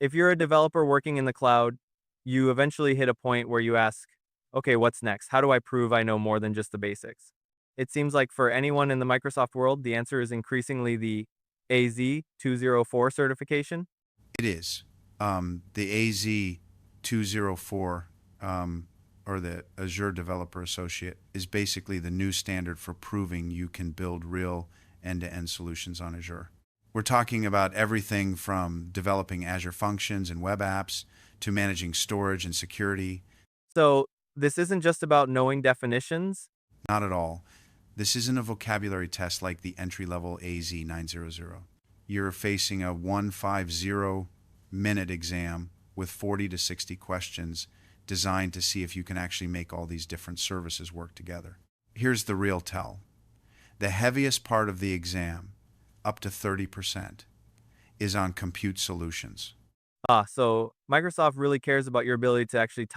If you're a developer working in the cloud, you eventually hit a point where you ask, okay, what's next? How do I prove I know more than just the basics? It seems like for anyone in the Microsoft world, the answer is increasingly the AZ-204 certification. It is. The AZ-204, or the Azure Developer Associate, is basically the new standard for proving you can build real end-to-end solutions on Azure. We're talking about everything from developing Azure functions and web apps to managing storage and security. So this isn't just about knowing definitions. Not at all. This isn't a vocabulary test like the entry-level AZ-900. You're facing a 150-minute exam with 40 to 60 questions designed to see if you can actually make all these different services work together. Here's the real tell. The heaviest part of the exam, up to 30%, is on compute solutions. So Microsoft really cares about your ability to actually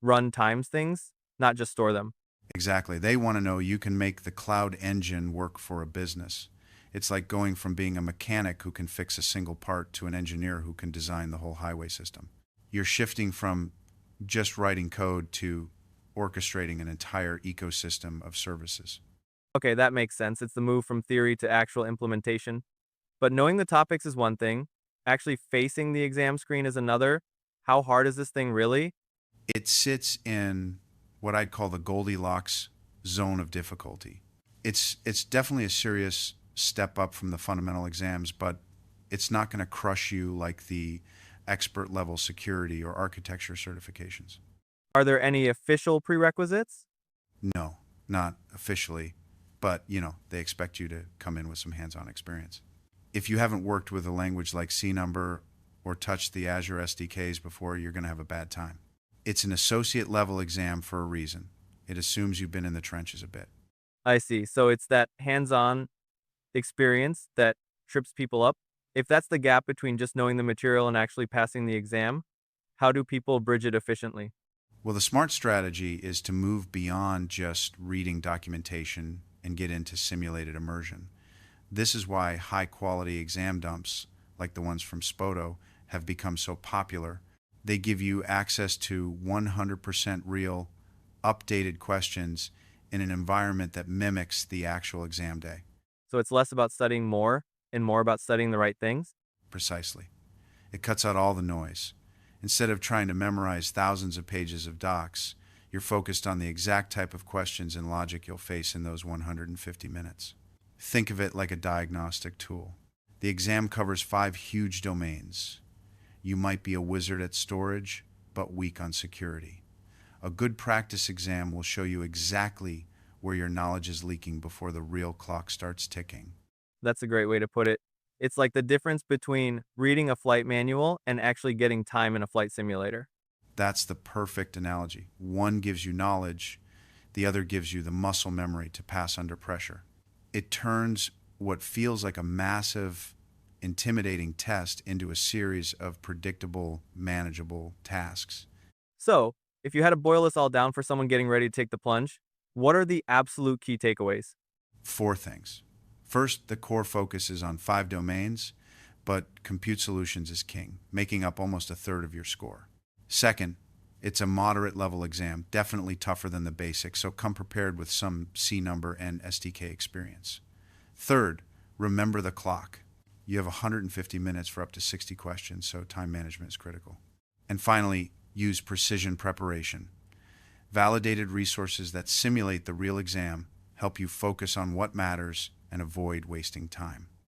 run times things, not just store them. Exactly. They want to know you can make the cloud engine work for a business. It's like going from being a mechanic who can fix a single part to an engineer who can design the whole highway system. You're shifting from just writing code to orchestrating an entire ecosystem of services. Okay, that makes sense. It's the move from theory to actual implementation. But knowing the topics is one thing, actually facing the exam screen is another. How hard is this thing really? It sits in what I'd call the Goldilocks zone of difficulty. It's definitely a serious step up from the fundamental exams, but it's not going to crush you like the expert level security or architecture certifications. Are there any official prerequisites? No, not officially, but they expect you to come in with some hands-on experience. If you haven't worked with a language like C number or touched the Azure SDKs before, you're going to have a bad time. It's an associate level exam for a reason. It assumes you've been in the trenches a bit. I see. So it's that hands-on experience that trips people up. If that's the gap between just knowing the material and actually passing the exam, how do people bridge it efficiently? Well, the smart strategy is to move beyond just reading documentation and get into simulated immersion. This is why high-quality exam dumps, like the ones from SPOTO, have become so popular. They give you access to 100% real, updated questions in an environment that mimics the actual exam day. So it's less about studying more and more about studying the right things? Precisely. It cuts out all the noise. Instead of trying to memorize thousands of pages of docs, you're focused on the exact type of questions and logic you'll face in those 150 minutes. Think of it like a diagnostic tool. The exam covers 5 huge domains. You might be a wizard at storage, but weak on security. A good practice exam will show you exactly where your knowledge is leaking before the real clock starts ticking. That's a great way to put it. It's like the difference between reading a flight manual and actually getting time in a flight simulator. That's the perfect analogy. One gives you knowledge, the other gives you the muscle memory to pass under pressure. It turns what feels like a massive, intimidating test into a series of predictable, manageable tasks. So, if you had to boil this all down for someone getting ready to take the plunge, what are the absolute key takeaways? 4 things. First, the core focus is on 5 domains, but compute solutions is king, making up almost a third of your score. Second, it's a moderate level exam, definitely tougher than the basics, so come prepared with some C number and SDK experience. Third, remember the clock. You have 150 minutes for up to 60 questions, so time management is critical. And finally, use precision preparation. Validated resources that simulate the real exam help you focus on what matters and avoid wasting time.